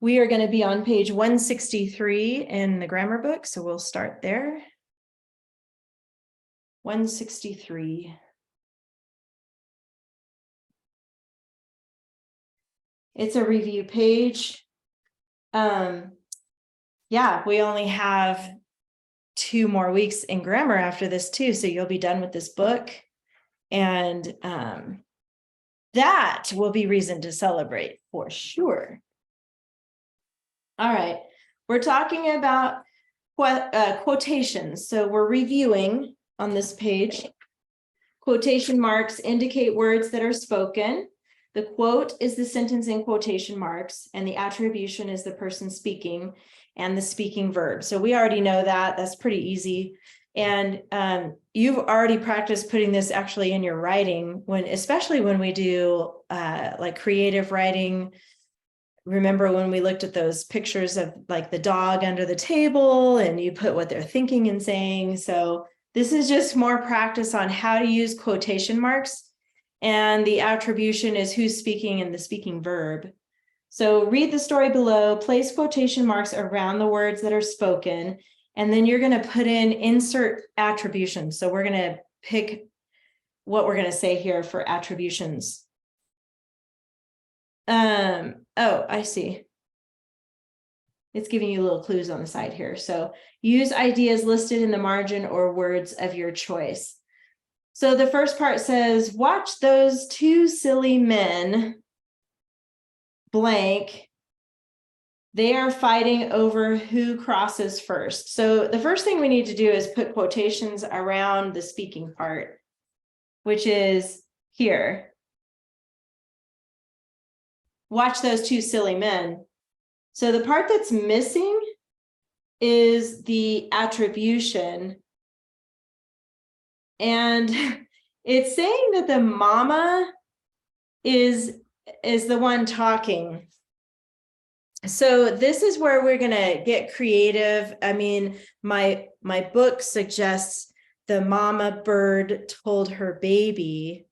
We are going to be on page 163 in the grammar book, so we'll start there. 163. It's a review page. Yeah, we only have 2 more weeks in grammar after this too, so you'll be done with this book. And that will be reason to celebrate for sure. All right, we're talking about quotations. So we're reviewing on this page. Quotation marks indicate words that are spoken. The quote is the sentence in quotation marks, and the attribution is the person speaking and the speaking verb. So we already know that. That's pretty easy. And you've already practiced putting this actually in your writing, especially when we do like creative writing. Remember when we looked at those pictures of like the dog under the table and you put what they're thinking and saying. So this is just more practice on how to use quotation marks. And the attribution is who's speaking and the speaking verb. So read the story below, place quotation marks around the words that are spoken, and then you're going to put in insert attribution. So we're going to pick what we're going to say here for attributions. Oh, I see. It's giving you little clues on the side here. So use ideas listed in the margin or words of your choice. So the first part says, watch those 2 silly men, blank. They are fighting over who crosses first. So the first thing we need to do is put quotations around the speaking part, which is here. Watch those 2 silly men. So the part that's missing is the attribution. And it's saying that the mama is the one talking. So this is where we're going to get creative. I mean, my book suggests the mama bird told her baby.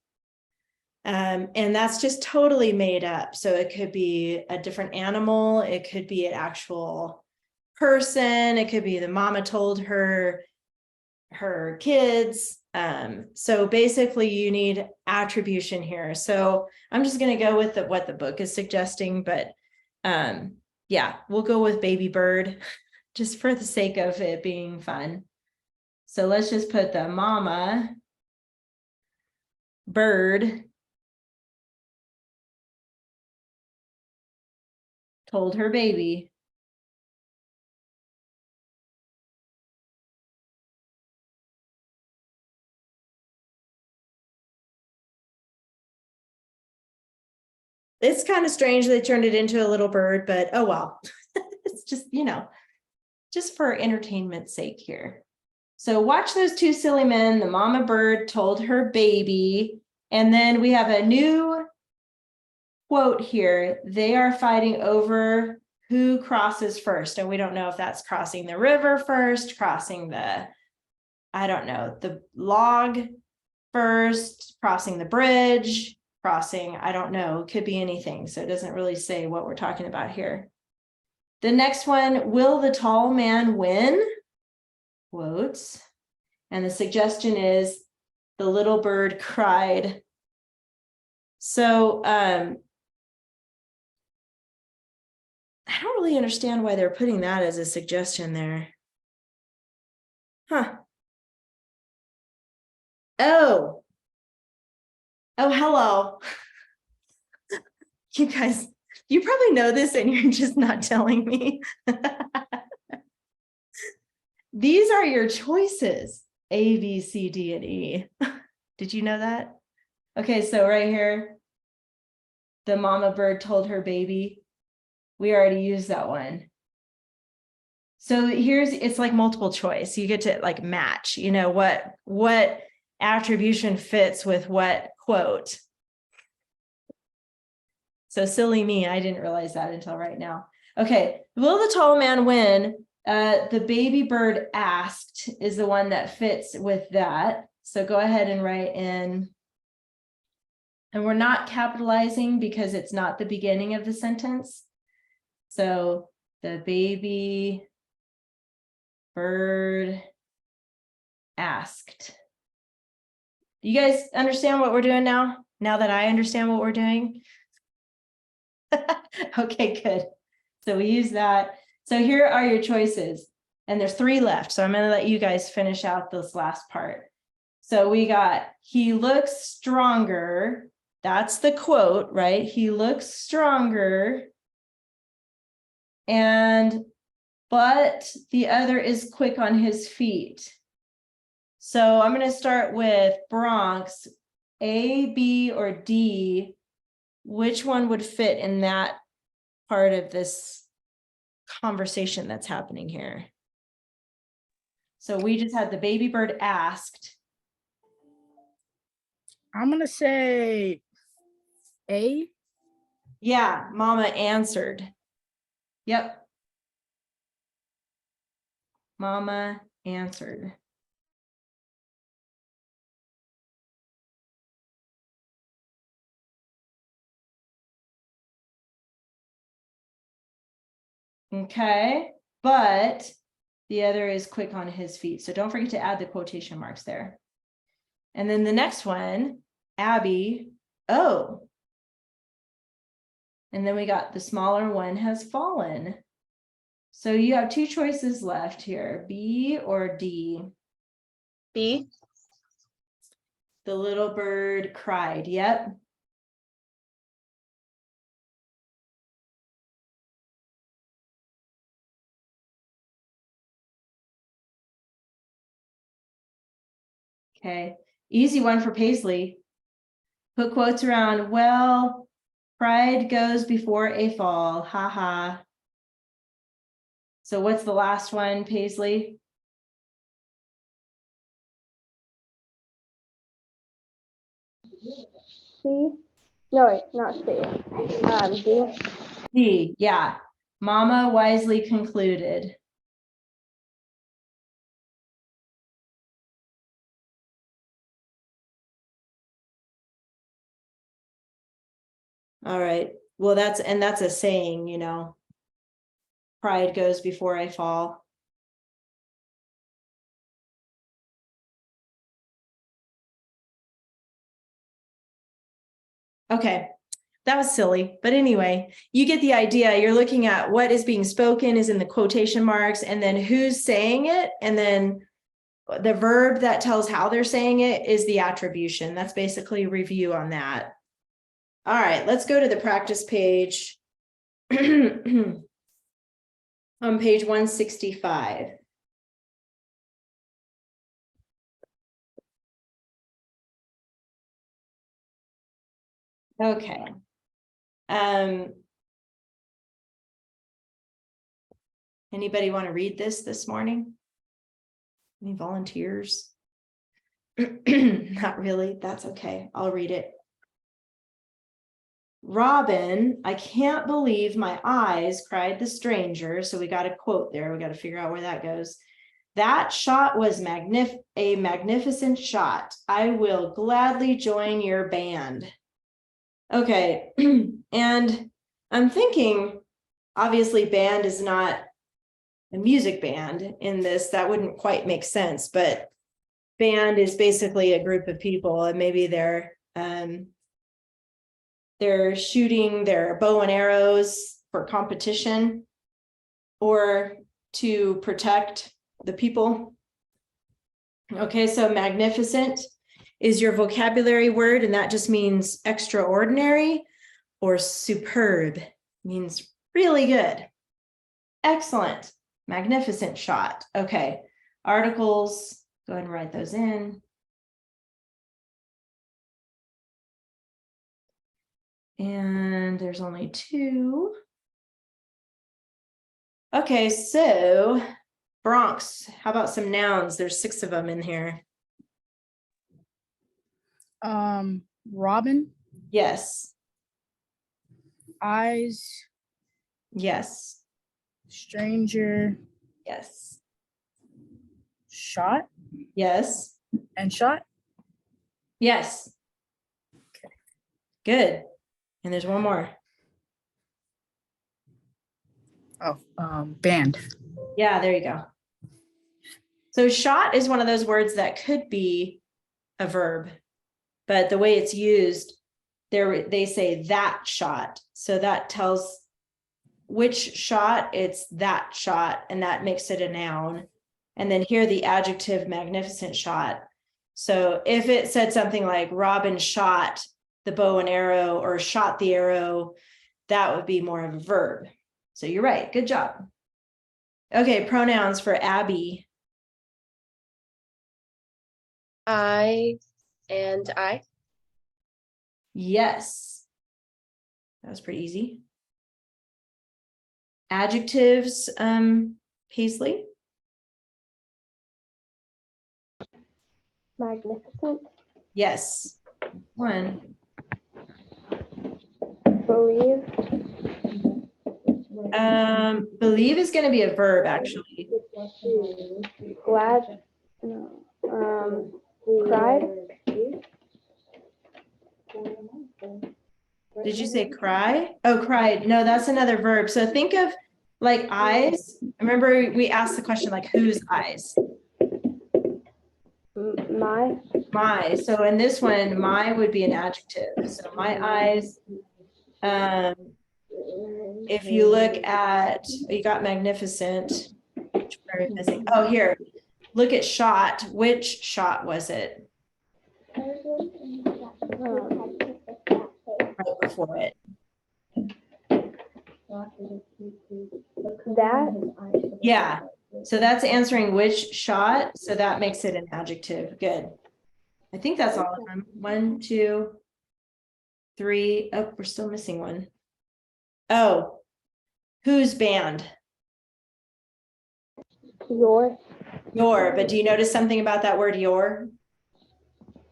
And that's just totally made up. So it could be a different animal. It could be an actual person. It could be the mama told her kids. So basically you need attribution here. So I'm just going to go with what the book is suggesting, but yeah, we'll go with baby bird just for the sake of it being fun. So let's just put the mama bird told her baby. It's kind of strange they turned it into a little bird, but oh well. It's just, just for entertainment's sake here. So watch those 2 silly men. The mama bird told her baby. And then we have a new quote here. They are fighting over who crosses first. And we don't know if that's crossing the river first, crossing the log first, crossing the bridge, crossing, I don't know, it could be anything. So it doesn't really say what we're talking about here. The next one, will the tall man win? Quotes. And the suggestion is the little bird cried. So I don't really understand why they're putting that as a suggestion there. Huh. Oh, hello. You guys, you probably know this and you're just not telling me. These are your choices, A, B, C, D, and E. Did you know that? Okay, so right here, the mama bird told her baby. We already used that one. So it's like multiple choice. You get to like match, what attribution fits with what quote. So silly me, I didn't realize that until right now. Okay, will the tall man win? The baby bird asked is the one that fits with that. So go ahead and write in. And we're not capitalizing because it's not the beginning of the sentence. So the baby bird asked. Do you guys understand what we're doing now? Now that I understand what we're doing? Okay, good. So we use that. So here are your choices. And there's 3 left. So I'm going to let you guys finish out this last part. So we got, he looks stronger. That's the quote, right? He looks stronger. But the other is quick on his feet. So I'm going to start with Bronx. A, B, or D. Which one would fit in that part of this conversation that's happening here? So we just had the baby bird asked. I'm gonna say A. Yeah, mama answered. Yep. Mama answered. Okay, but the other is quick on his feet. So don't forget to add the quotation marks there. And then the next one, Abby, oh. And then we got the smaller one has fallen. So you have 2 choices left here, B or D. B. The little bird cried. Yep. Okay, easy one for Paisley. Put quotes around, well, pride goes before a fall, haha. So what's the last one, Paisley? C. No, wait, not C. D. D, yeah. Mama wisely concluded. All right, well, that's a saying, you know. Pride goes before a fall. Okay, that was silly, but anyway, you get the idea. You're looking at what is being spoken is in the quotation marks, and then who's saying it, and then the verb that tells how they're saying it is the attribution. That's basically a review on that. All right, let's go to the practice page. On page 165. Okay. Anybody want to read this morning? Any volunteers? Not really. That's okay. I'll read it. Robin, I can't believe my eyes, cried the stranger. So we got a quote there. We got to figure out where that goes. That shot was a magnificent shot. I will gladly join your band. Okay. And I'm thinking, obviously, band is not a music band in this. That wouldn't quite make sense, but band is basically a group of people, and maybe they're shooting their bow and arrows for competition or to protect the people. Okay, so magnificent is your vocabulary word, and that just means extraordinary, or superb means really good. Excellent, magnificent shot. Okay, articles, go ahead and write those in. And there's only 2. Okay, so Bronx, how about some nouns? There's 6 of them in here. Robin. Yes. Eyes. Yes. Stranger. Yes. Shot. Yes. And shot. Yes. Good. And there's one more. Band. Yeah, there you go. So shot is one of those words that could be a verb, but the way it's used, they say that shot. So that tells which shot, it's that shot, and that makes it a noun. And then here the adjective magnificent shot. So if it said something like Robin shot the bow and arrow or shot the arrow, that would be more of a verb. So you're right. Good job. Okay, pronouns for Abby. I and I. Yes. That was pretty easy. Adjectives, Paisley. Magnificent. Yes. One. Believe. Believe is going to be a verb, actually. Glad. No. Cried. Did you say cry? Oh, cried. No, that's another verb. So think of like eyes. Remember we asked the question like whose eyes? My. My. So in this one, my would be an adjective. So my eyes. If you look at, you got magnificent. Which part are we missing? Oh, here. Look at shot. Which shot was it? Right before it. That. Yeah. So that's answering which shot. So that makes it an adjective. Good. I think that's all of them. 1, 2, 3. Oh, we're still missing one. Oh, whose band? Your. Your. But do you notice something about that word your?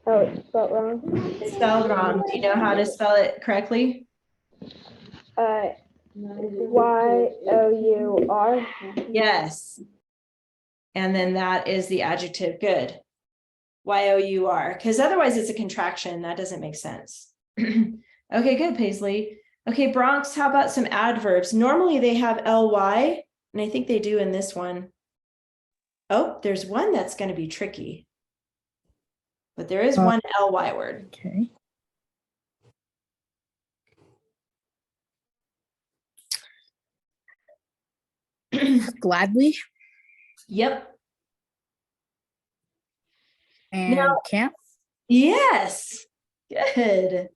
Oh, it's spelled wrong. It's spelled wrong. Do you know how to spell it correctly? Y-O-U-R. Yes. And then that is the adjective. Good. Y-O-U-R. Because otherwise it's a contraction. That doesn't make sense. Okay, good, Paisley. Okay, Bronx, how about some adverbs? Normally they have ly, and I think they do in this one. Oh, there's one that's going to be tricky. But there is one ly word. Okay. Gladly Yep. and Now- can't. Yes. Good.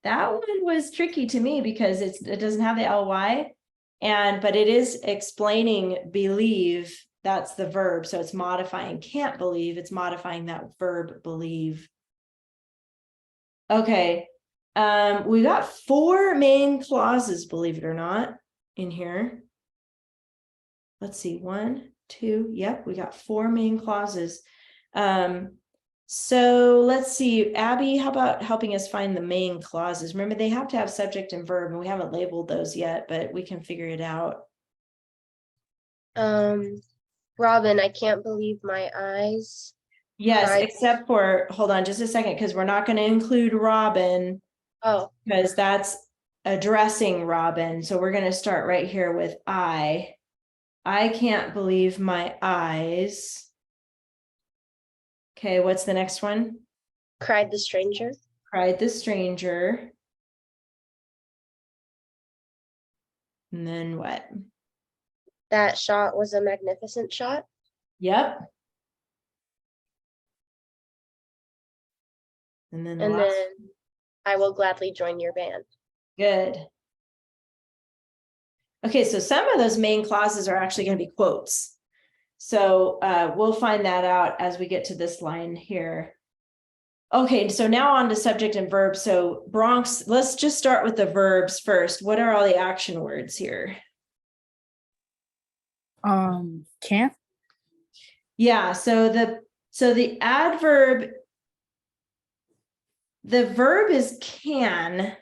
That one was tricky to me because it doesn't have the ly, but it is explaining believe. That's the verb. So it's modifying can't believe. It's modifying that verb believe. Okay. We got 4 main clauses, believe it or not, in here. Let's see, 1, 2. Yep, we got 4 main clauses. So let's see, Abby, how about helping us find the main clauses? Remember, they have to have subject and verb, and we haven't labeled those yet, but we can figure it out. Robin, I can't believe my eyes. Yes, Right. except for, hold on just a second, because we're not going to include Robin, Oh, because that's addressing Robin. So we're going to start right here with I can't believe my eyes. Okay, what's the next one? cried the stranger. Cried the stranger. And then what? That shot was a magnificent shot. Yep. And then the And last, then I will gladly join your band. good. Okay, so some of those main clauses are actually going to be quotes. So we'll find that out as we get to this line here. Okay, so now on to subject and verb. So Bronx, let's just start with the verbs first. What are all the action words here? Can't. Yeah, so the adverb, the verb is can.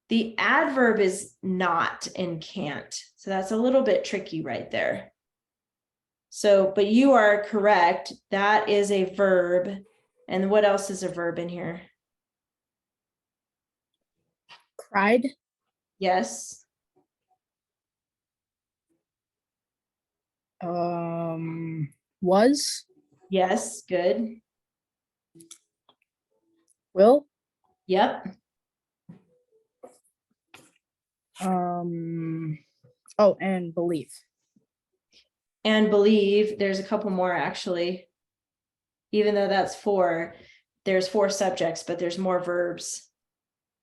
The adverb is not and can't. So that's a little bit tricky right there. So, but you are correct. That is a verb. And what else is a verb in here? Cried. Yes. Was, Yes, good. will, Yep. oh, and believe. And believe, there's a couple more actually. Even though that's 4, there's 4 subjects, but there's more verbs.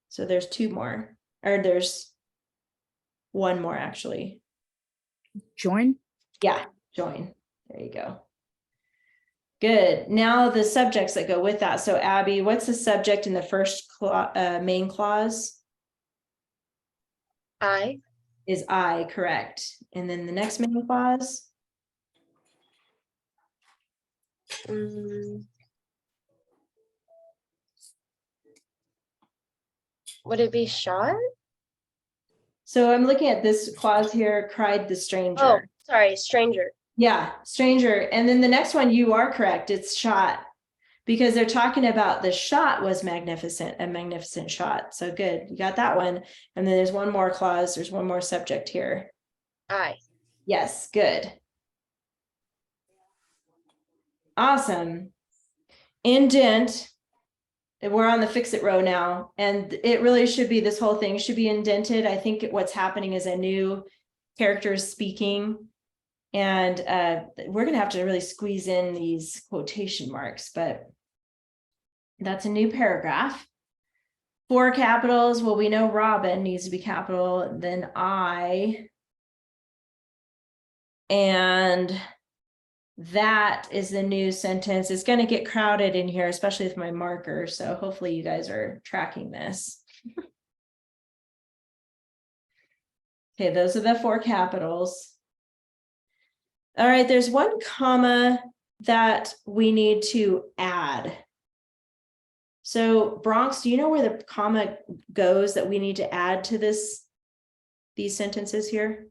So there's 2 more, or there's 1 more actually. Join, Yeah, join. There you go. Good. Now the subjects that go with that. So Abby, what's the subject in the first main clause? I, Is I, correct. And then the next main clause? mm, would it be shot? So I'm looking at this clause here, cried the stranger. Oh, sorry, stranger. Yeah, stranger. And then the next one, you are correct. It's shot. Because they're talking about the shot was magnificent, a magnificent shot. So good, you got that one. And then there's one more clause, there's one more subject here. I. Yes, good. Awesome. Indent. We're on the fix it row now, and it really should be, this whole thing should be indented. I think what's happening is a new character is speaking. And we're gonna have to really squeeze in these quotation marks, but that's a new paragraph. 4 capitals. Well, we know Robin needs to be capital, then I. And that is the new sentence. It's going to get crowded in here, especially with my marker. So hopefully you guys are tracking this. Okay, those are the 4 capitals. All right, there's 1 comma that we need to add. So Bronx, do you know where the comma goes that we need to add to these sentences here?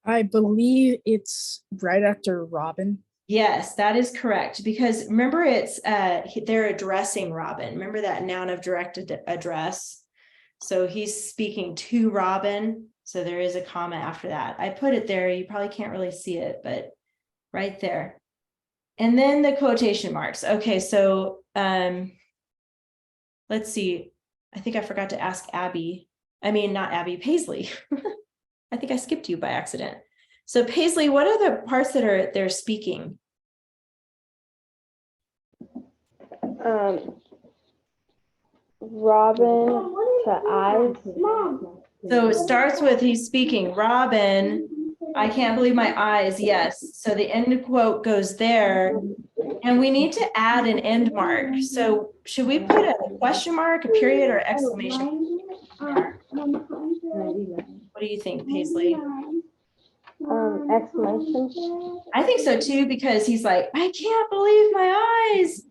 I believe it's right after Robin. Yes, that is correct. Because remember, it's they're addressing Robin. Remember that noun of direct address. So he's speaking to Robin. So there is a comma after that. I put it there. You probably can't really see it, but right there. And then the quotation marks. Okay, so let's see. I think I forgot to ask Abby. I mean, not Abby, Paisley. I think I skipped you by accident. So Paisley, what are the parts that they're speaking? Robin to I. So it starts with he's speaking, Robin, I can't believe my eyes. Yes. So the end quote goes there. And we need to add an end mark. So should we put a question mark, a period, or exclamation mark? What do you think, Paisley? Exclamation. I think so too, because he's like, I can't believe my eyes.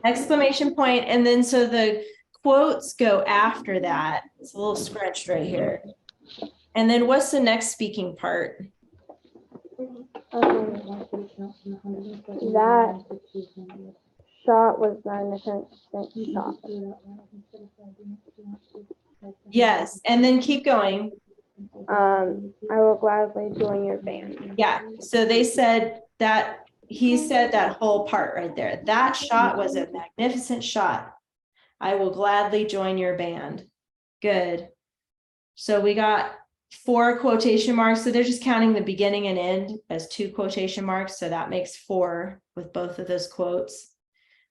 Exclamation point. And then so the quotes go after that. It's a little scrunched right here. And then what's the next speaking part? That shot was magnificent shot. Yes. And then keep going. I will gladly join your band. Yeah. So they said that he said that whole part right there. That shot was a magnificent shot. I will gladly join your band. Good. So we got 4 quotation marks. So they're just counting the beginning and end as 2 quotation marks. So that makes 4 with both of those quotes.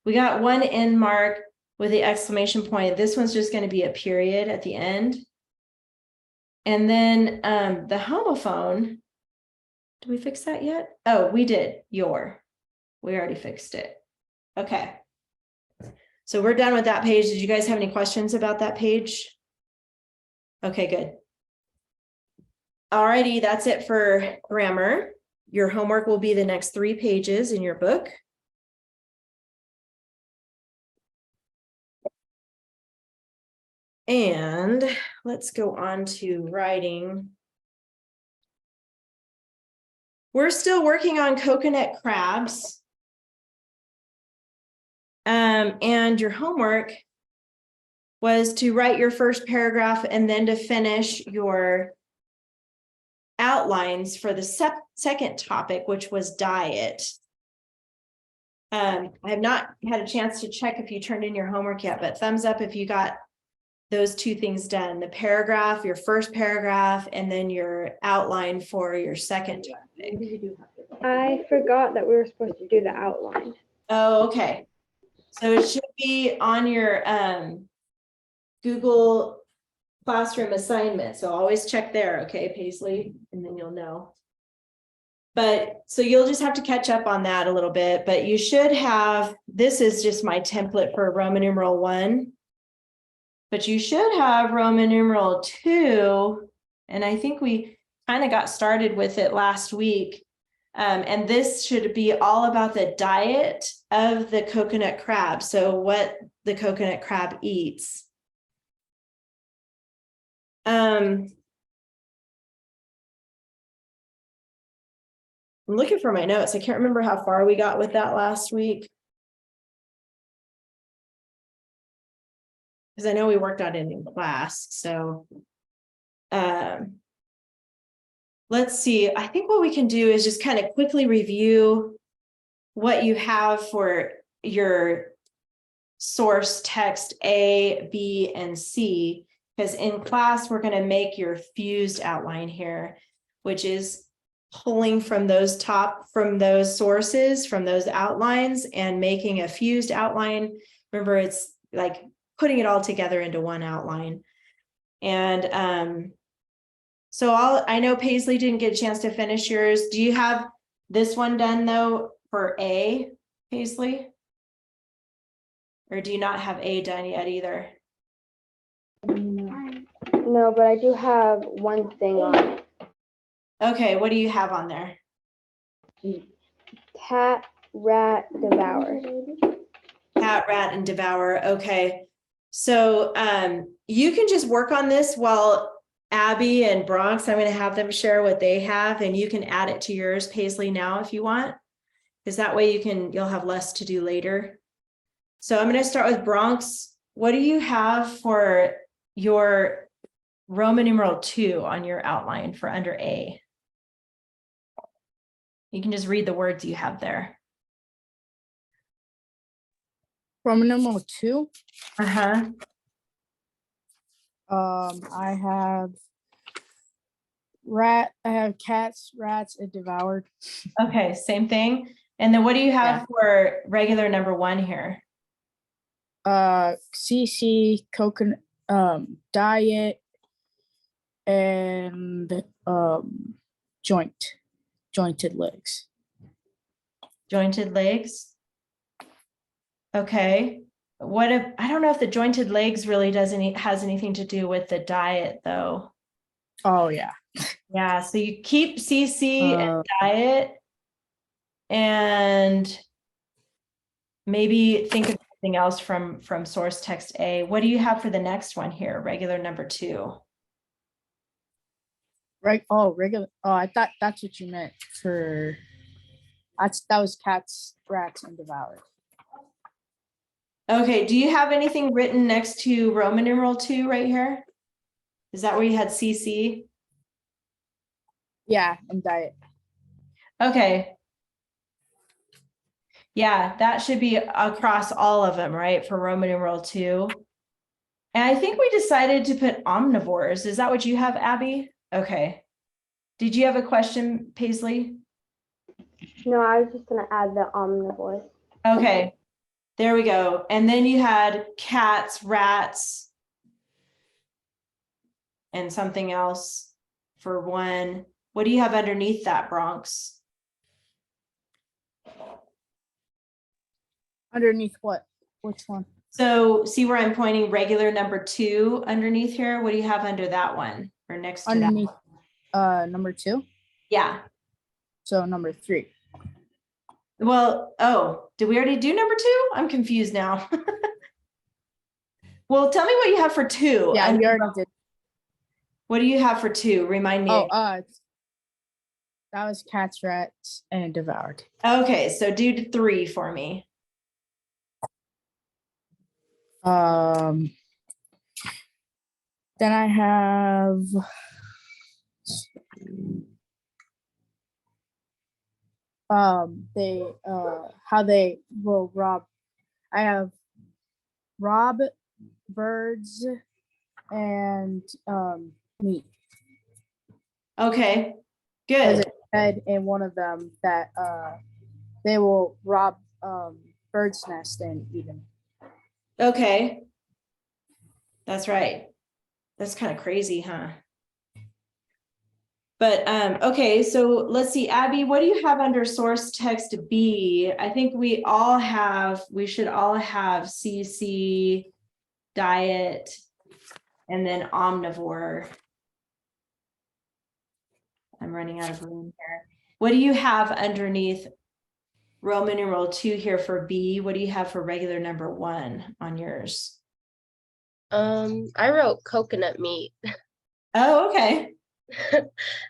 We got 1 end mark with the exclamation point. This one's just going to be a period at the end. And then the homophone, did we fix that yet? Oh, we did. We already fixed it. Okay. So we're done with that page. Did you guys have any questions about that page? Okay, good. Alrighty, that's it for grammar. Your homework will be the next 3 pages in your book. And let's go on to writing. We're still working on coconut crabs. And your homework was to write your first paragraph and then to finish your outlines for the second topic, which was diet. I have not had a chance to check if you turned in your homework yet, but thumbs up if you got those two things done, the paragraph, your first paragraph, and then your outline for your second topic. I forgot that we were supposed to do the outline. Oh, okay. So it should be on your Google Classroom assignment. So always check there, okay, Paisley, and then you'll know. But so you'll just have to catch up on that a little bit, but you should have, this is just my template for Roman numeral 1. But you should have Roman numeral 2, and I think we kind of got started with it last week. And this should be all about the diet of the coconut crab. So what the coconut crab eats. I'm looking for my notes. I can't remember how far we got with that last week. Because I know we worked on it in class. So let's see. I think what we can do is just kind of quickly review what you have for your source text A, B, and C. Because in class, we're going to make your fused outline here, which is pulling from those sources, from those outlines, and making a fused outline. Remember, it's like putting it all together into one outline. And so I know Paisley didn't get a chance to finish yours. Do you have this one done though for A, Paisley? Or do you not have A done yet either? No, but I do have one thing on it. Okay, what do you have on there? Cat, rat, devour. Cat, rat, and devour. Okay. So you can just work on this while Abby and Bronx, I'm going to have them share what they have, and you can add it to yours, Paisley, now if you want, because that way you'll have less to do later. So I'm going to start with Bronx. What do you have for your Roman numeral 2 on your outline for under A? You can just read the words you have there. Roman numeral 2. Uh-huh. I have rat. I have cats, rats, and devoured. Okay, same thing. And then what do you have for regular number 1 here? CC, coconut, diet, and jointed legs. Jointed legs. Okay. What if, I don't know if the jointed legs really has anything to do with the diet though. Oh yeah. Yeah, so you keep CC and diet, and maybe think of something else from source text A. What do you have for the next one here? Regular number 2. Right. Oh, regular. Oh, I thought that's what you meant for. That was cats, rats, and devoured. Okay, do you have anything written next to Roman numeral 2 right here? Is that where you had CC? Yeah, and diet. Okay. Yeah, that should be across all of them, right? For Roman numeral 2. And I think we decided to put omnivores. Is that what you have, Abby? Okay. Did you have a question, Paisley? No, I was just gonna add the omnivores. Okay. There we go. And then you had cats, rats, and something else for 1. What do you have underneath that, Bronx? Underneath what? Which one? So see where I'm pointing, regular number 2 underneath here? What do you have under that one or next to Underneath that? number 2. Yeah. So number 3. Well, oh, did we already do number 2? I'm confused now. Well, tell me what you have for 2. Yeah, we already did. What do you have for 2? Remind me. Oh, that was cats, rats, and devoured. Okay, so do 3 for me. Then I have they how they will rob. I have rob birds and meat. Okay, Because good. it said in one of them that they will rob birds' nest and eat them. Okay. That's right. That's kind of crazy, huh? But okay, so let's see, Abby, what do you have under source text B? I think we should all have CC, diet, and then omnivore. I'm running out of room here. What do you have underneath Roman numeral 2 here for B? What do you have for regular number 1 on yours? I wrote coconut meat. Oh, okay.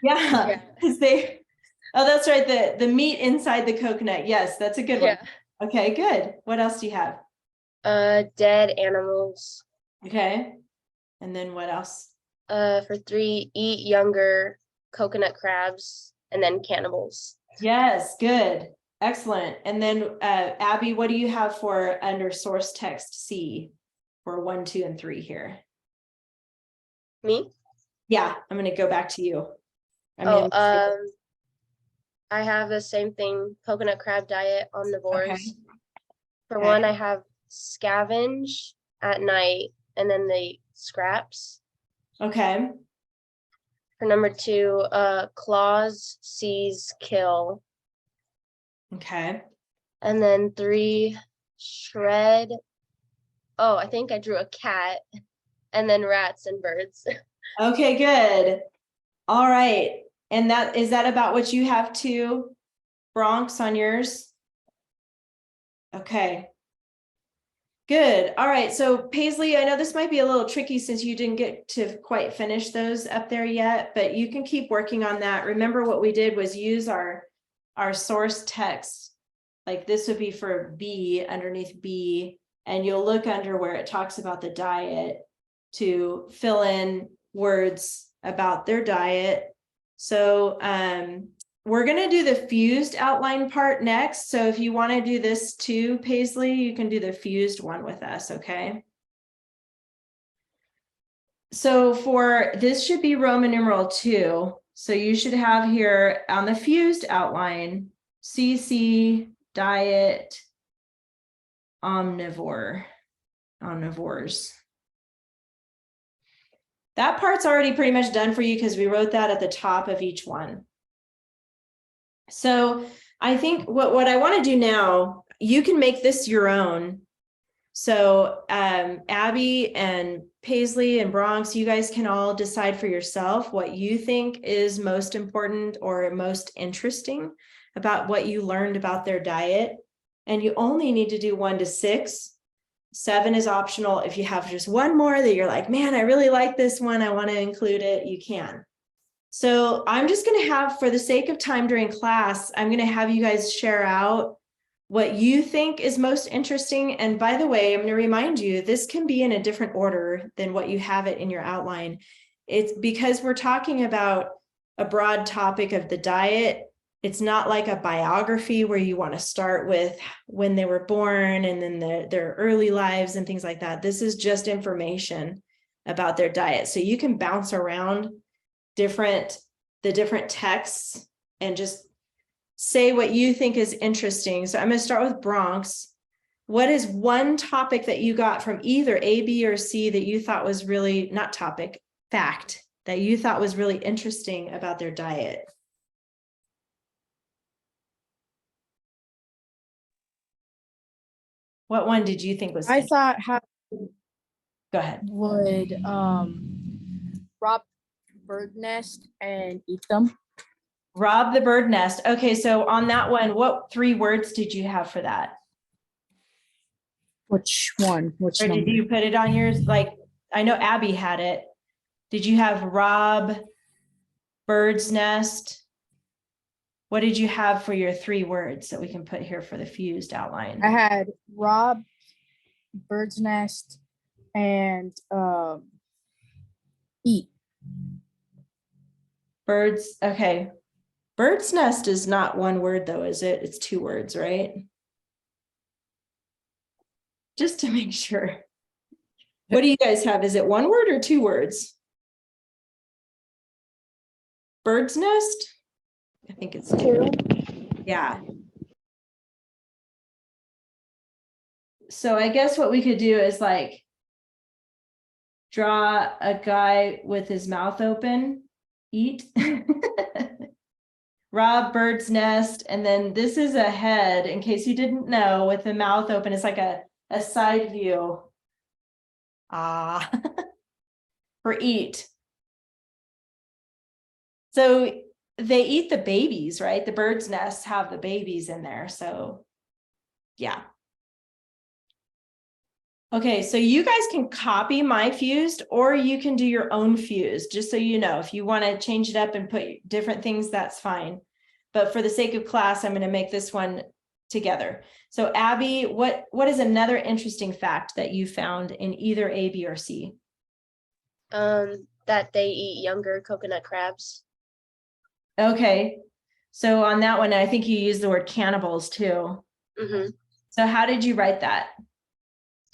Yeah, Yeah. because that's right, the meat inside the coconut. Yes, that's a good one. Okay, good. What else do you have? Dead animals. Okay. And then what else? For 3, eat younger coconut crabs, and then cannibals. Yes, good. Excellent. And then Abby, what do you have for under source text C for 1, 2, and 3 here? Me? Yeah, I'm gonna go back to you. I have the same thing, coconut crab diet, omnivores. Okay. For Okay. 1, I have scavenge at night, and then the scraps. Okay. For number 2, claws, seize, kill. Okay. And then 3, shred. Oh, I think I drew a cat, and then rats and birds. Okay, good. All right. And is that about what you have too, Bronx, on yours? Okay. Good. All right. So Paisley, I know this might be a little tricky since you didn't get to quite finish those up there yet, but you can keep working on that. Remember what we did was use our source text. Like this would be for B, underneath B, and you'll look under where it talks about the diet to fill in words about their diet. So we're going to do the fused outline part next. So if you want to do this too, Paisley, you can do the fused one with us, okay? So for this should be Roman numeral 2. So you should have here on the fused outline, CC, diet, omnivores. That part's already pretty much done for you because we wrote that at the top of each one. So I think what I want to do now, you can make this your own. So Abby and Paisley and Bronx, you guys can all decide for yourself what you think is most important or most interesting about what you learned about their diet. And you only need to do 1 to 6. 7 is optional. If you have just one more that you're like, man, I really like this one, I want to include it, you can. So I'm just going to have, for the sake of time during class, I'm going to have you guys share out what you think is most interesting. And by the way, I'm going to remind you, this can be in a different order than what you have it in your outline. It's because we're talking about a broad topic of the diet. It's not like a biography where you want to start with when they were born and then their early lives and things like that. This is just information about their diet. So you can bounce around the different texts and just say what you think is interesting. So I'm going to start with Bronx. What is one topic that you got from either A, B, or C that you thought was really, not topic, fact, that you thought was really interesting about their diet? What one did you think was? I thought how Go ahead. would rob bird nest and eat them. Rob the bird nest. Okay, so on that one, what 3 words did you have for that? Which one? Which Or number? did you put it on yours? Like, I know Abby had it. Did you have rob bird's nest? What did you have for your 3 words that we can put here for the fused outline? I had rob bird's nest and eat. Birds, okay. Bird's nest is not one word though, is it? It's 2 words, right? Just to make sure. What do you guys have? Is it 1 word or 2 words? Bird's nest? I think it's 2. 2. Yeah. So I guess what we could do is like draw a guy with his mouth open, eat. Rob bird's nest, and then this is a head, in case you didn't know, with the mouth open. It's like a side view. Ah, for eat. So they eat the babies, right? The bird's nests have the babies in there. So yeah. Okay, so you guys can copy my fused or you can do your own fused, just so you know. If you want to change it up and put different things, that's fine. But for the sake of class, I'm going to make this one together. So Abby, what is another interesting fact that you found in either A, B, or C? That they eat younger coconut crabs. Okay, so on that one, I think you used the word cannibals too. Mm-hmm. So how did you write that?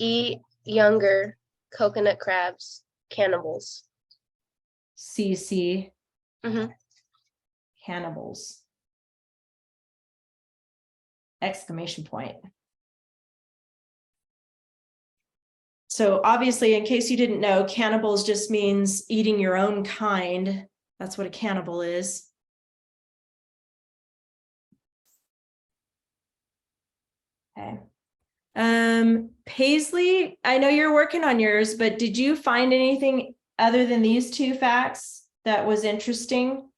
Eat younger coconut crabs, cannibals. CC. Mm-hmm. Cannibals. Exclamation point. So obviously, in case you didn't know, cannibals just means eating your own kind. That's what a cannibal is. Okay. Paisley, I know you're working on yours, but did you find anything other than these 2 facts that was interesting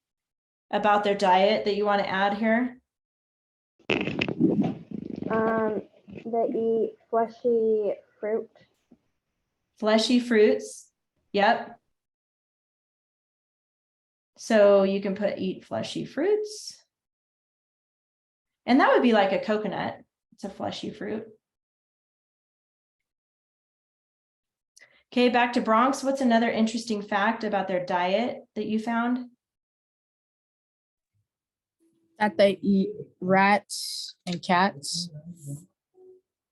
about their diet that you want to add here? They eat fleshy fruit. Fleshy fruits. Yep. So you can put eat fleshy fruits. And that would be like a coconut. It's a fleshy fruit. Okay, back to Bronx. What's another interesting fact about their diet that you found? That they eat rats and cats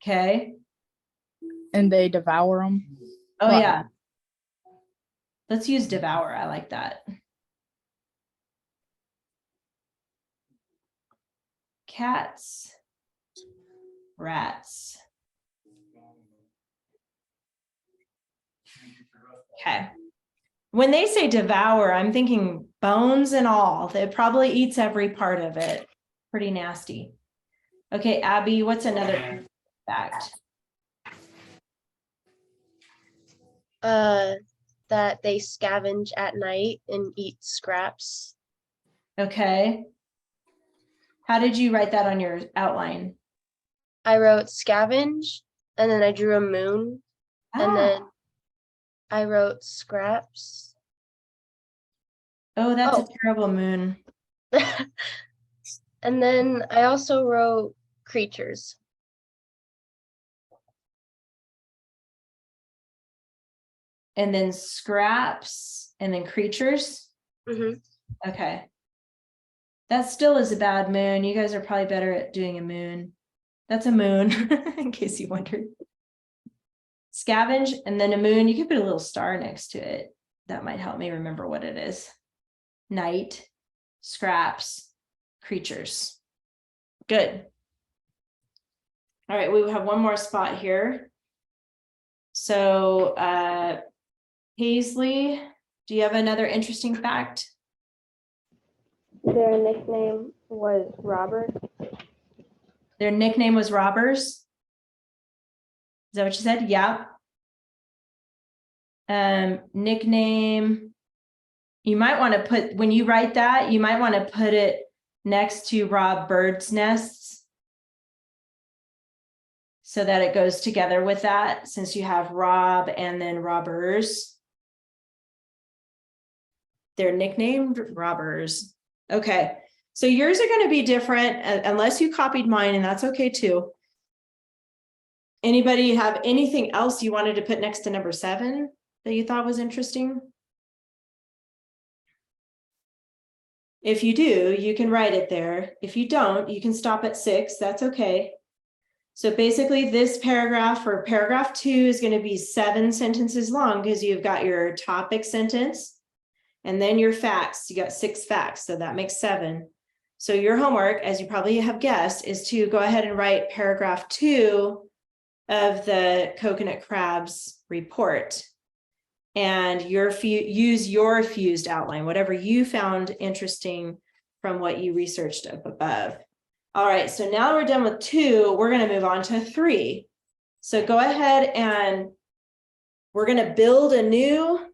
Okay. and they devour them. Oh, Well- yeah. Let's use devour. I like that. Cats, rats. Okay. When they say devour, I'm thinking bones and all. It probably eats every part of it. Pretty nasty. Okay, Abby, what's another fact? That they scavenge at night and eat scraps. Okay. How did you write that on your outline? I wrote scavenge, and then I drew a moon, and then I wrote scraps. Oh, that's Oh. a terrible moon. And then I also wrote creatures. And then scraps and then creatures. Mm-hmm. Okay. That still is a bad moon. You guys are probably better at doing a moon. That's a moon, in case you wondered. Scavenge and then a moon. You could put a little star next to it. That might help me remember what it is. Night, scraps, creatures. Good. All right, we have one more spot here. So Paisley, do you have another interesting fact? Their nickname was Robert. Their nickname was Robbers. Is that what you said? Yeah. Nickname. You might want to put, when you write that, you might want to put it next to Rob Bird's nests, so that it goes together with that, since you have Rob and then Robbers. They're nicknamed Robbers. Okay, so yours are going to be different unless you copied mine, and that's okay too. Anybody have anything else you wanted to put next to number 7 that you thought was interesting? If you do, you can write it there. If you don't, you can stop at 6. That's okay. So basically this paragraph or paragraph 2 is going to be 7 sentences long because you've got your topic sentence and then your facts. You got 6 facts, so that makes 7. So your homework, as you probably have guessed, is to go ahead and write paragraph 2 of the coconut crabs report. And use your fused outline, whatever you found interesting from what you researched up above. All right, so now we're done with 2, we're going to move on to 3. So go ahead and we're going to build a new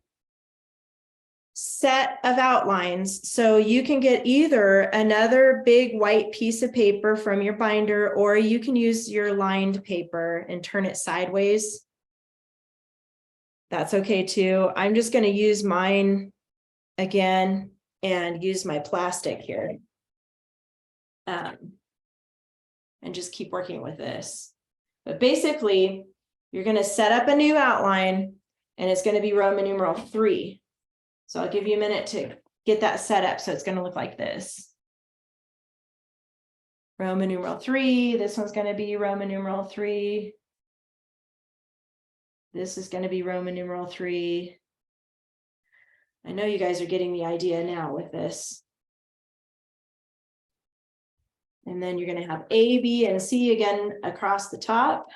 set of outlines. So you can get either another big white piece of paper from your binder, or you can use your lined paper and turn it sideways. That's okay too. I'm just going to use mine again and use my plastic here. And just keep working with this. But basically, you're going to set up a new outline and it's going to be Roman numeral 3. So I'll give you a minute to get that set up. So it's going to look like this. Roman numeral 3. This one's going to be Roman numeral 3. This is going to be Roman numeral 3. I know you guys are getting the idea now with this. And then you're going to have A, B, and C again across the top.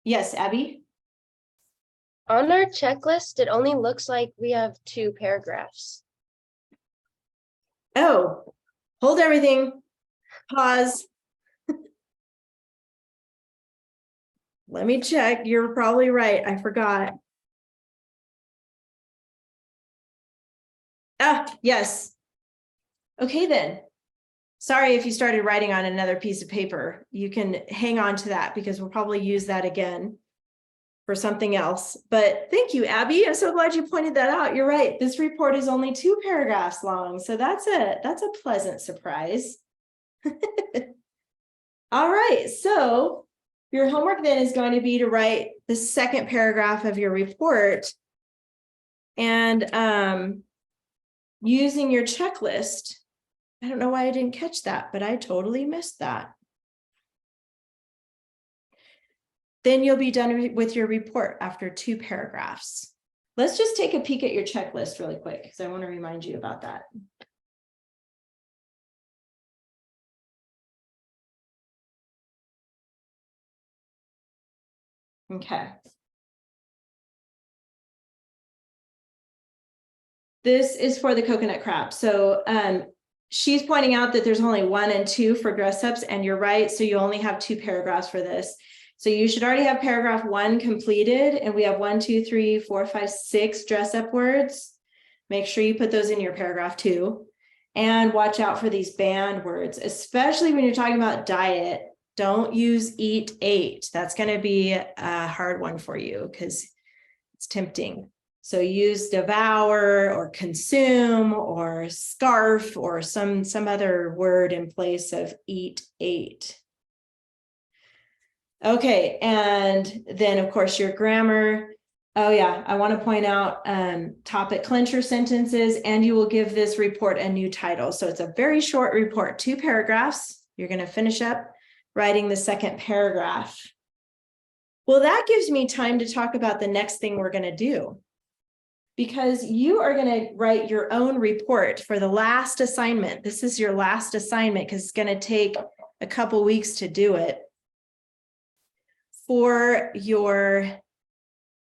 Yes, Abby? On our checklist, it only looks like we have 2 paragraphs. Oh, hold everything. Pause. Let me check. You're probably right. I forgot. Ah, yes. Okay, then. Sorry if you started writing on another piece of paper. You can hang on to that because we'll probably use that again for something else. But thank you, Abby. I'm so glad you pointed that out. You're right. This report is only 2 paragraphs long. So that's a pleasant surprise. All right. So your homework then is going to be to write the second paragraph of your report. And using your checklist. I don't know why I didn't catch that, but I totally missed that. Then you'll be done with your report after 2 paragraphs. Let's just take a peek at your checklist really quick because I want to remind you about that. Okay. This is for the coconut crab. So she's pointing out that there's only 1 and 2 for dress ups, and you're right. So you only have 2 paragraphs for this. So you should already have paragraph 1 completed, and we have 1, 2, 3, 4, 5, 6 dress up words. Make sure you put those in your paragraph 2, and watch out for these banned words, especially when you're talking about diet. Don't use eat, ate. That's going to be a hard one for you because it's tempting. So use devour or consume or scarf or some other word in place of eat, ate. Okay, and then of course your grammar. Oh yeah, I want to point out topic clincher sentences, and you will give this report a new title. So it's a very short report, 2 paragraphs. You're going to finish up writing the second paragraph. Well, that gives me time to talk about the next thing we're going to do. Because you are going to write your own report for the last assignment. This is your last assignment because it's going to take a couple weeks to do it. For your,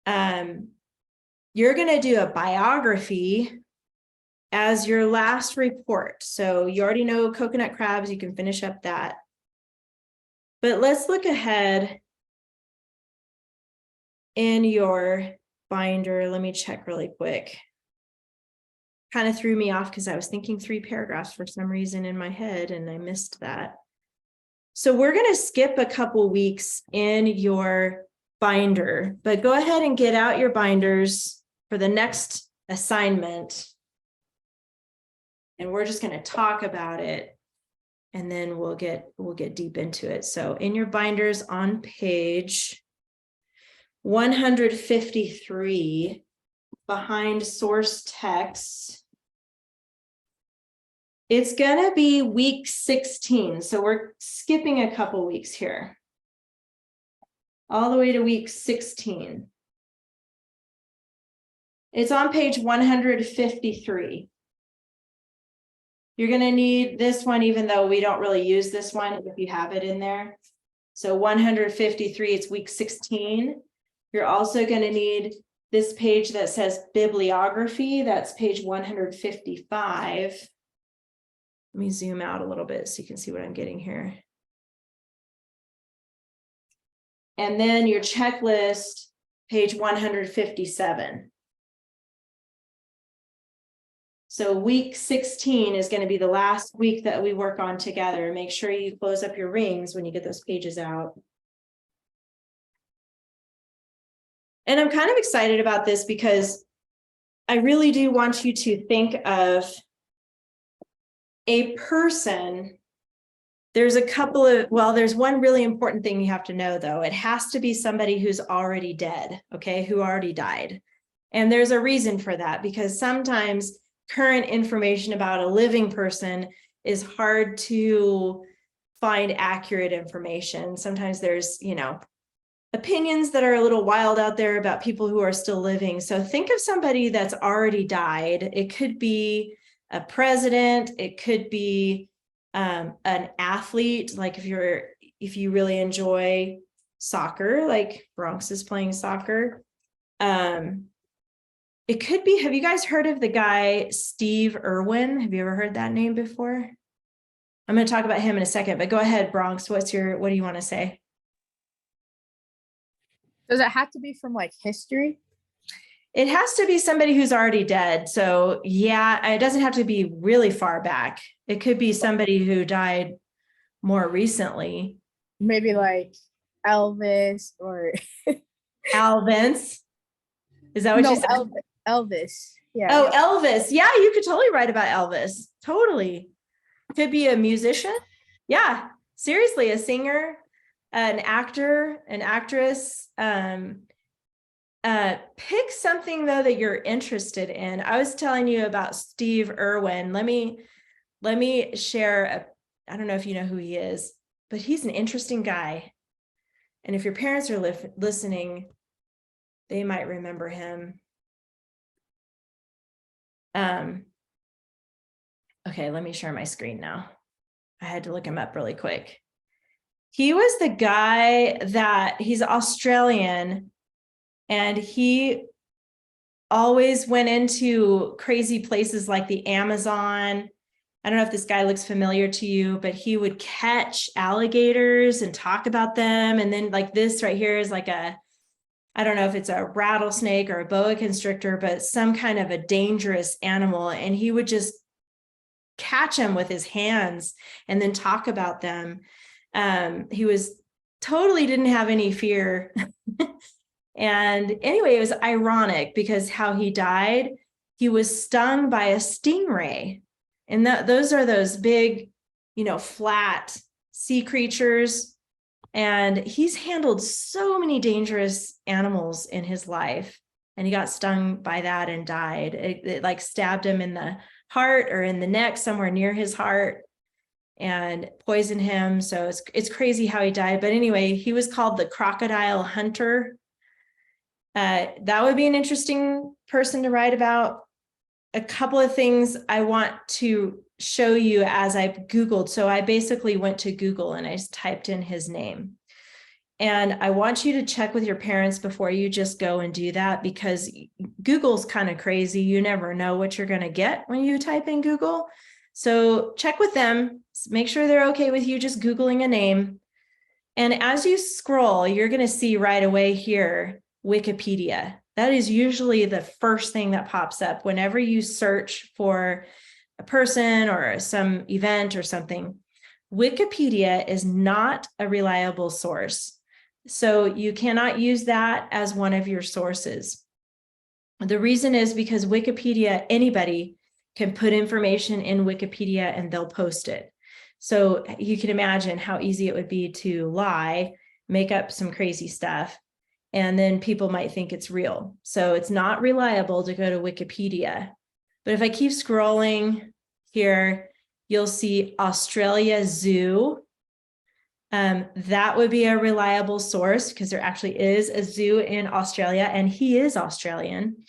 you're going to do a biography as your last report. So you already know coconut crabs, you can finish up that. But let's look ahead in your binder. Let me check really quick. Kind of threw me off because I was thinking 3 paragraphs for some reason in my head and I missed that. So we're going to skip a couple weeks in your binder, but go ahead and get out your binders for the next assignment. And we're just going to talk about it and then we'll get deep into it. So in your binders on page 153, behind source text, it's gonna be week 16. So we're skipping a couple weeks here. All the way to week 16. It's on page 153. You're gonna need this one, even though we don't really use this one if you have it in there. So 153, it's week 16. You're also gonna need this page that says bibliography. That's page 155. Let me zoom out a little bit so you can see what I'm getting here. And then your checklist, page 157. So week 16 is going to be the last week that we work on together. Make sure you close up your rings when you get those pages out. And I'm kind of excited about this because I really do want you to think of a person. There's a couple of, well, there's one really important thing you have to know though. It has to be somebody who's already dead, okay, who already died. And there's a reason for that, because sometimes current information about a living person is hard to find accurate information. Sometimes there's, opinions that are a little wild out there about people who are still living. So think of somebody that's already died. It could be a president, it could be an athlete, like if you really enjoy soccer, like Bronx is playing soccer. It could be, have you guys heard of the guy Steve Irwin? Have you ever heard that name before? I'm going to talk about him in a second, but go ahead, Bronx. What do you want to say? Does it have to be from like history? It has to be somebody who's already dead. So yeah, it doesn't have to be really far back. It could be somebody who died more recently. Maybe like Elvis or Elvis. Is that what no, you said? Elvis. Yeah. Oh, Elvis. Yeah, you could totally write about Elvis. Totally. Could be a musician. Yeah, seriously, a singer, an actor, an actress. Pick something though that you're interested in. I was telling you about Steve Irwin. Let me share I don't know if you know who he is, but he's an interesting guy. And if your parents are listening, they might remember him. Okay, let me share my screen now. I had to look him up really quick. He was the guy he's Australian, and he always went into crazy places like the Amazon. I don't know if this guy looks familiar to you, but he would catch alligators and talk about them. And then like this right here is like I don't know if it's a rattlesnake or a boa constrictor, but some kind of a dangerous animal. And he would just catch them with his hands and then talk about them. He was totally didn't have any fear. And anyway, it was ironic because how he died, he was stung by a stingray. And those are those big, flat sea creatures. And he's handled so many dangerous animals in his life. And he got stung by that and died. It like stabbed him in the heart or in the neck, somewhere near his heart, and poisoned him. So it's crazy how he died. But anyway, he was called the crocodile hunter. That would be an interesting person to write about. A couple of things I want to show you as I Googled. So I basically went to Google and I just typed in his name. And I want you to check with your parents before you just go and do that, because Google's kind of crazy. You never know what you're going to get when you type in Google. So check with them, make sure they're okay with you just Googling a name. And as you scroll, you're going to see right away here, Wikipedia. That is usually the first thing that pops up whenever you search for a person or some event or something. Wikipedia is not a reliable source. So you cannot use that as one of your sources. The reason is because Wikipedia, anybody can put information in Wikipedia and they'll post it. So you can imagine how easy it would be to lie, make up some crazy stuff, and then people might think it's real. So it's not reliable to go to Wikipedia. But if I keep scrolling here, you'll see Australia Zoo. That would be a reliable source because there actually is a zoo in Australia, and he is Australian.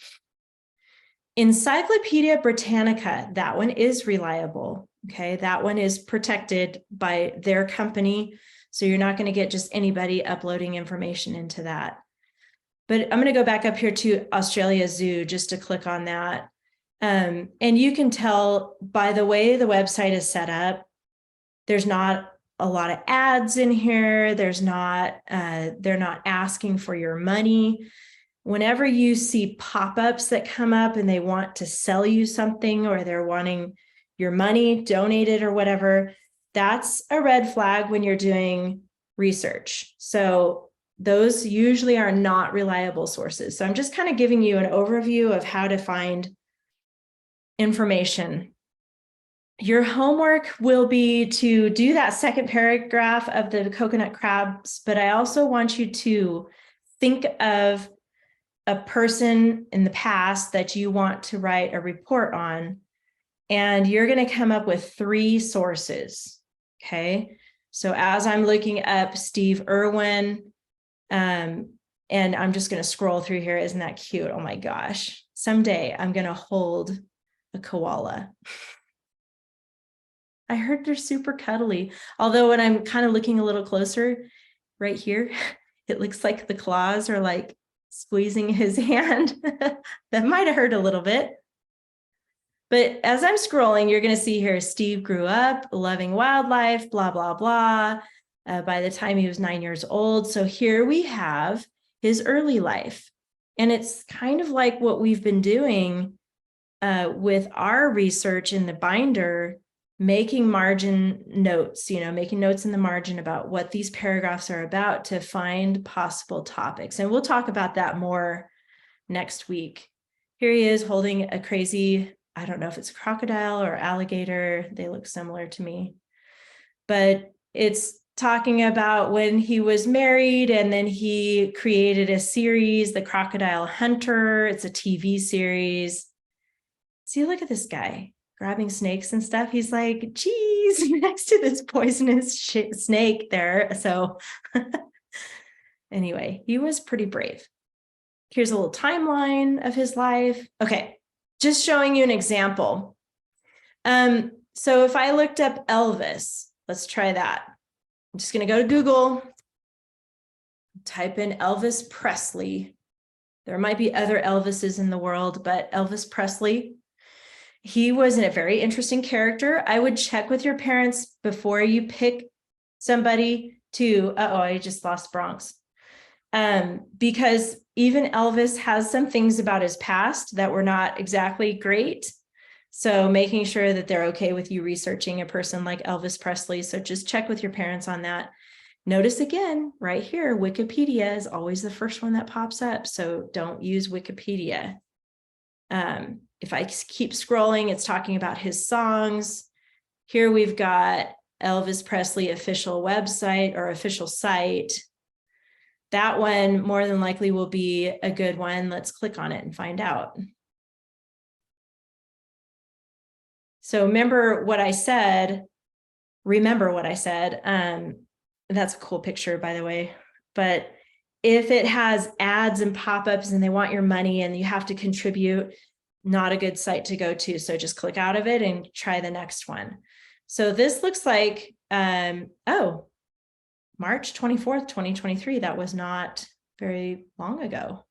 Encyclopedia Britannica, that one is reliable. Okay, that one is protected by their company. So you're not going to get just anybody uploading information into that. But I'm going to go back up here to Australia Zoo just to click on that. And you can tell by the way the website is set up, there's not a lot of ads in here. There's not, they're not asking for your money. Whenever you see pop-ups that come up and they want to sell you something, or they're wanting your money donated or whatever, that's a red flag when you're doing research. So those usually are not reliable sources. So I'm just kind of giving you an overview of how to find information. Your homework will be to do that second paragraph of the coconut crabs, but I also want you to think of a person in the past that you want to write a report on, and you're going to come up with 3 sources. Okay. So as I'm looking up Steve Irwin, and I'm just going to scroll through here. Isn't that cute? Oh my gosh. Someday I'm going to hold a koala. I heard they're super cuddly. Although when I'm kind of looking a little closer right here, it looks like the claws are like squeezing his hand. That might have hurt a little bit. But as I'm scrolling, you're going to see here, Steve grew up loving wildlife, blah, blah, blah. By the time he was 9 years old. So here we have his early life. And it's kind of like what we've been doing with our research in the binder, making margin notes, making notes in the margin about what these paragraphs are about to find possible topics. And we'll talk about that more next week. Here he is holding a crazy, I don't know if it's a crocodile or alligator. They look similar to me, but it's talking about when he was married, and then he created a series, The Crocodile Hunter. It's a TV series. See, look at this guy grabbing snakes and stuff. He's like, geez, next to this poisonous snake there. So anyway, he was pretty brave. Here's a little timeline of his life. Okay, just showing you an example. So if I looked up Elvis, let's try that. I'm just going to go to Google, type in Elvis Presley. There might be other Elvises in the world, but Elvis Presley, he was a very interesting character. I would check with your parents before you pick somebody to, I just lost Bronx. Because even Elvis has some things about his past that were not exactly great. So making sure that they're okay with you researching a person like Elvis Presley. So just check with your parents on that. Notice again, right here, Wikipedia is always the first one that pops up. So don't use Wikipedia. If I keep scrolling, it's talking about his songs. Here we've got Elvis Presley official website or official site. That one more than likely will be a good one. Let's click on it and find out. So remember what I said. That's a cool picture, by the way. But if it has ads and pop-ups and they want your money and you have to contribute, not a good site to go to. So just click out of it and try the next one. So this looks like, March 24th, 2023. That was not very long ago.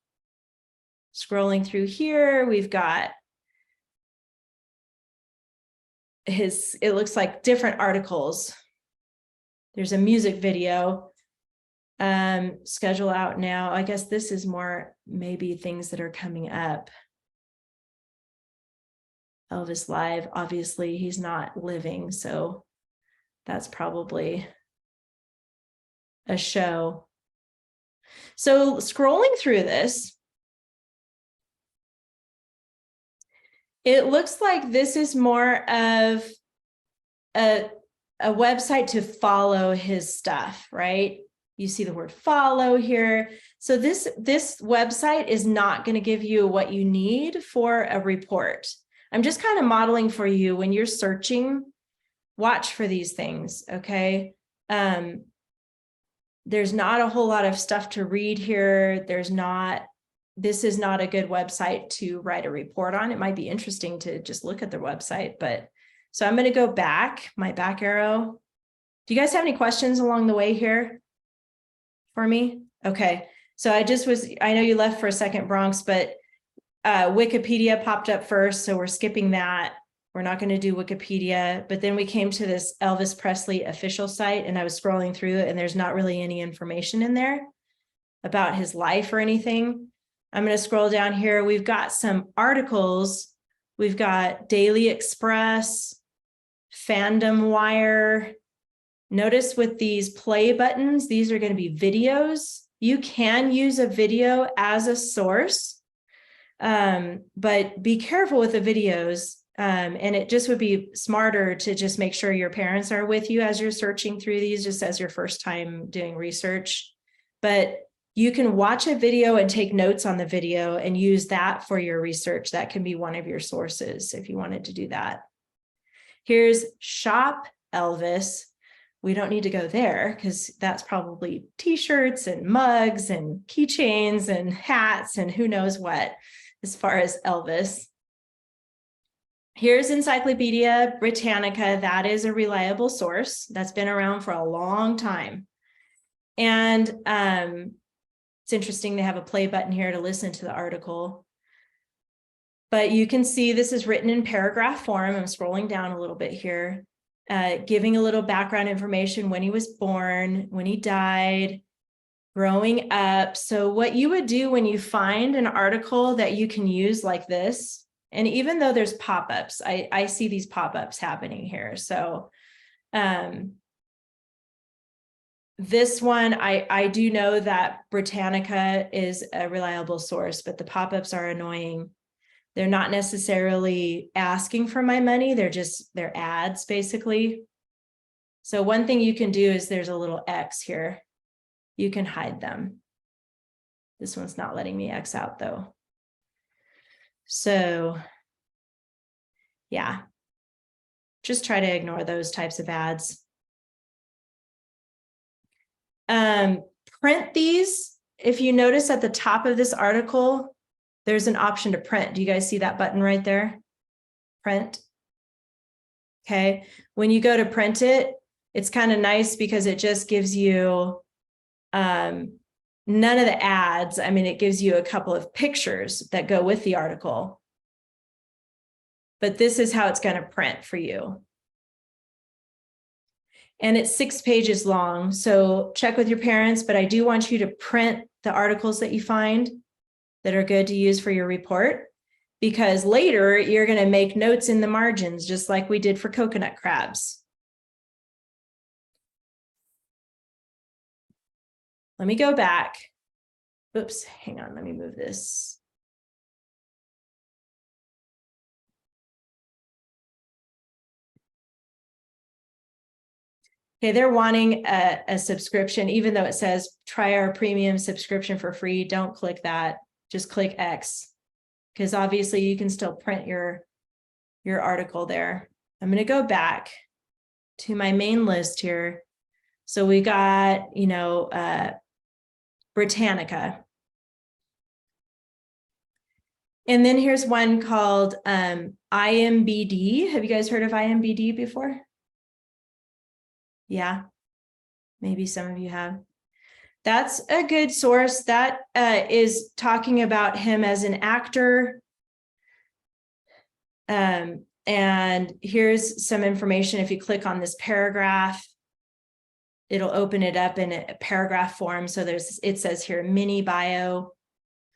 Scrolling through here, we've got it looks like different articles. There's a music video, schedule out now. I guess this is more maybe things that are coming up. Elvis Live, obviously he's not living, so that's probably a show. So scrolling through this, it looks like this is more of a a website to follow his stuff, right? You see the word follow here. So this website is not going to give you what you need for a report. I'm just kind of modeling for you when you're searching, watch for these things, okay? There's not a whole lot of stuff to read here. This is not a good website to write a report on. It might be interesting to just look at the website, but so I'm going to go back, my back arrow. Do you guys have any questions along the way here for me? Okay, so I know you left for a second, Bronx, but Wikipedia popped up first, so we're skipping that. We're not going to do Wikipedia, but then we came to this Elvis Presley official site and I was scrolling through it and there's not really any information in there about his life or anything. I'm going to scroll down here. We've got some articles. We've got Daily Express, Fandom Wire. Notice with these play buttons, these are going to be videos. You can use a video as a source, but be careful with the videos. And it just would be smarter to just make sure your parents are with you as you're searching through these, just as your first time doing research. But you can watch a video and take notes on the video and use that for your research. That can be one of your sources if you wanted to do that. Here's Shop Elvis. We don't need to go there because that's probably t-shirts and mugs and keychains and hats and who knows what as far as Elvis. Here's Encyclopedia Britannica. That is a reliable source that's been around for a long time. And it's interesting they have a play button here to listen to the article. But you can see this is written in paragraph form. I'm scrolling down a little bit here, giving a little background information, when he was born, when he died, growing up. So what you would do when you find an article that you can use like this, and even though there's pop-ups, I see these pop-ups happening here. So this one, I do know that Britannica is a reliable source, but the pop-ups are annoying. They're not necessarily asking for my money. They're ads basically. So one thing you can do is there's a little X here. You can hide them. This one's not letting me X out though. So yeah, just try to ignore those types of ads. Print these. If you notice at the top of this article, there's an option to print. Do you guys see that button right there? Print. Okay. When you go to print it, it's kind of nice because it just gives you none of the ads. I mean, it gives you a couple of pictures that go with the article. But this is how it's going to print for you. And it's 6 pages long. So check with your parents, but I do want you to print the articles that you find that are good to use for your report, because later you're going to make notes in the margins, just like we did for coconut crabs. Let me go back. Oops, hang on, let me move this. Okay, they're wanting a subscription, even though it says try our premium subscription for free. Don't click that. Just click X, because obviously you can still print your article there. I'm going to go back to my main list here. So we got, Britannica. And then here's one called IMBD. Have you guys heard of IMBD before? Yeah, maybe some of you have. That's a good source. That is talking about him as an actor. And here's some information. If you click on this paragraph, it'll open it up in a paragraph form. So it says here, mini bio.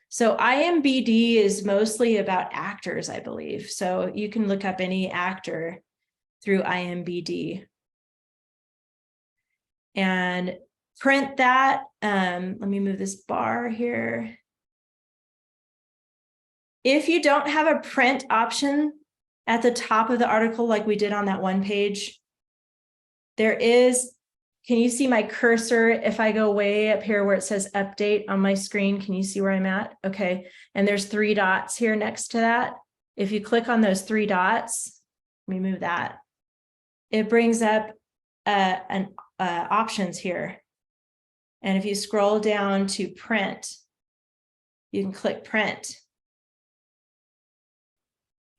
So IMBD is mostly about actors, I believe. So you can look up any actor through IMBD. And print that. Let me move this bar here. If you don't have a print option at the top of the article, like we did on that one page, there is, can you see my cursor? If I go way up here where it says update on my screen, can you see where I'm at? Okay. And there's 3 dots here next to that. If you click on those 3 dots, let me move that. It brings up options here. And if you scroll down to print, you can click print.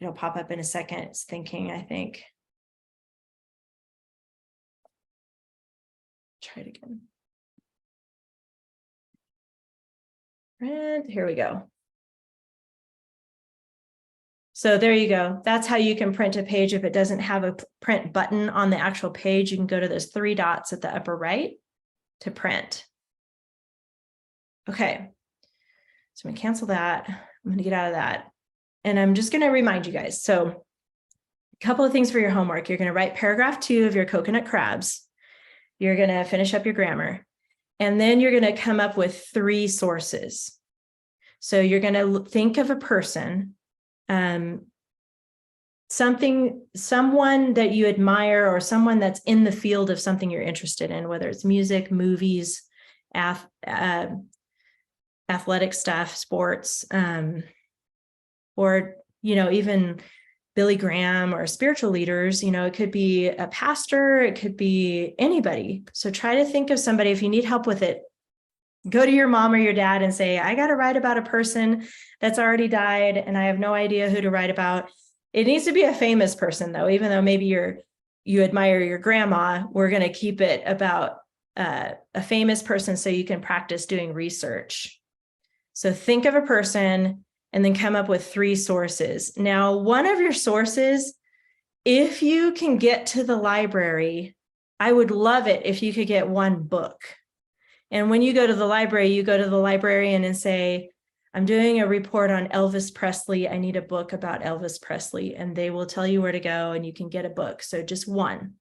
It'll pop up in a second. It's thinking, I think. Try it again. Print, here we go. So there you go. That's how you can print a page. If it doesn't have a print button on the actual page, you can go to those 3 dots at the upper right to print. Okay. So I'm gonna cancel that. I'm gonna get out of that. And I'm just gonna remind you guys. So a couple of things for your homework. You're gonna write paragraph 2 of your coconut crabs. You're gonna finish up your grammar. And then you're gonna come up with 3 sources. So you're gonna think of a person, someone that you admire or someone that's in the field of something you're interested in, whether it's music, movies, athletic stuff, sports, or, even Billy Graham or spiritual leaders. It could be a pastor, it could be anybody. So try to think of somebody. If you need help with it, go to your mom or your dad and say, I got to write about a person that's already died and I have no idea who to write about. It needs to be a famous person though, even though maybe you admire your grandma, we're going to keep it about a famous person so you can practice doing research. So think of a person and then come up with 3 sources. Now, one of your sources, if you can get to the library, I would love it if you could get 1 book. And when you go to the library, you go to the librarian and say, I'm doing a report on Elvis Presley. I need a book about Elvis Presley. And they will tell you where to go and you can get a book. So just 1.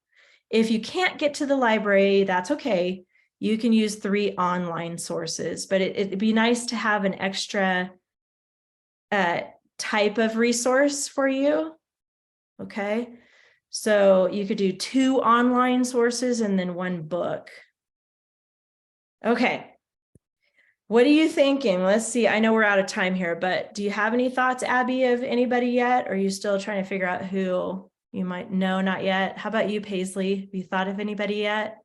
If you can't get to the library, that's okay. You can use 3 online sources, but it'd be nice to have an extra type of resource for you. Okay. So you could do 2 online sources and then 1 book. Okay. What are you thinking? Let's see. I know we're out of time here, but do you have any thoughts, Abby, of anybody yet? Or are you still trying to figure out who you might know? Not yet. How about you, Paisley? Have you thought of anybody yet?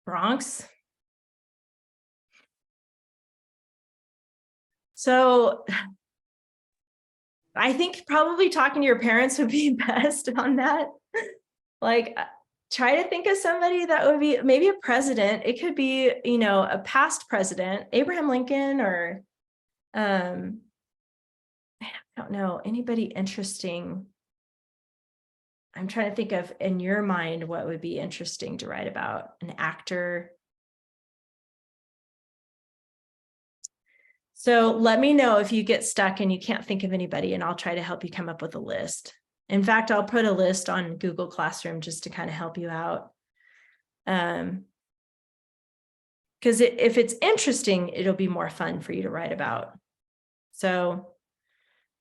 Bronx? So I think probably talking to your parents would be best on that. Like, try to think of somebody that would be maybe a president. It could be, a past president, Abraham Lincoln, or I don't know, anybody interesting. I'm trying to think of, in your mind, what would be interesting to write about. An actor. So let me know if you get stuck and you can't think of anybody, and I'll try to help you come up with a list. In fact, I'll put a list on Google Classroom just to kind of help you out. Because if it's interesting, it'll be more fun for you to write about. So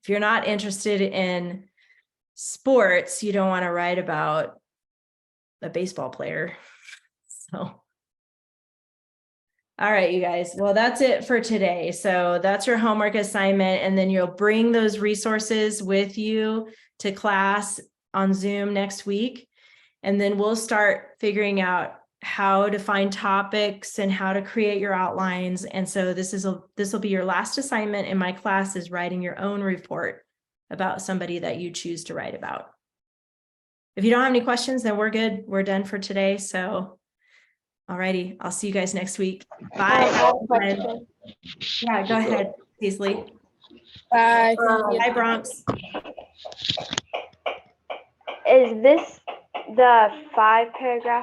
if you're not interested in sports, you don't want to write about a baseball player. So. All right, you guys. Well, that's it for today. So that's your homework assignment. And then you'll bring those resources with you to class on Zoom next week. And then we'll start figuring out how to find topics and how to create your outlines. And so this will be your last assignment in my class, is writing your own report about somebody that you choose to write about. If you don't have any questions, then we're good. We're done for today. So all righty. I'll see you guys next week. Bye. Yeah, go ahead, Paisley. Bye. Bye, Bronx. Is this the 5 paragraph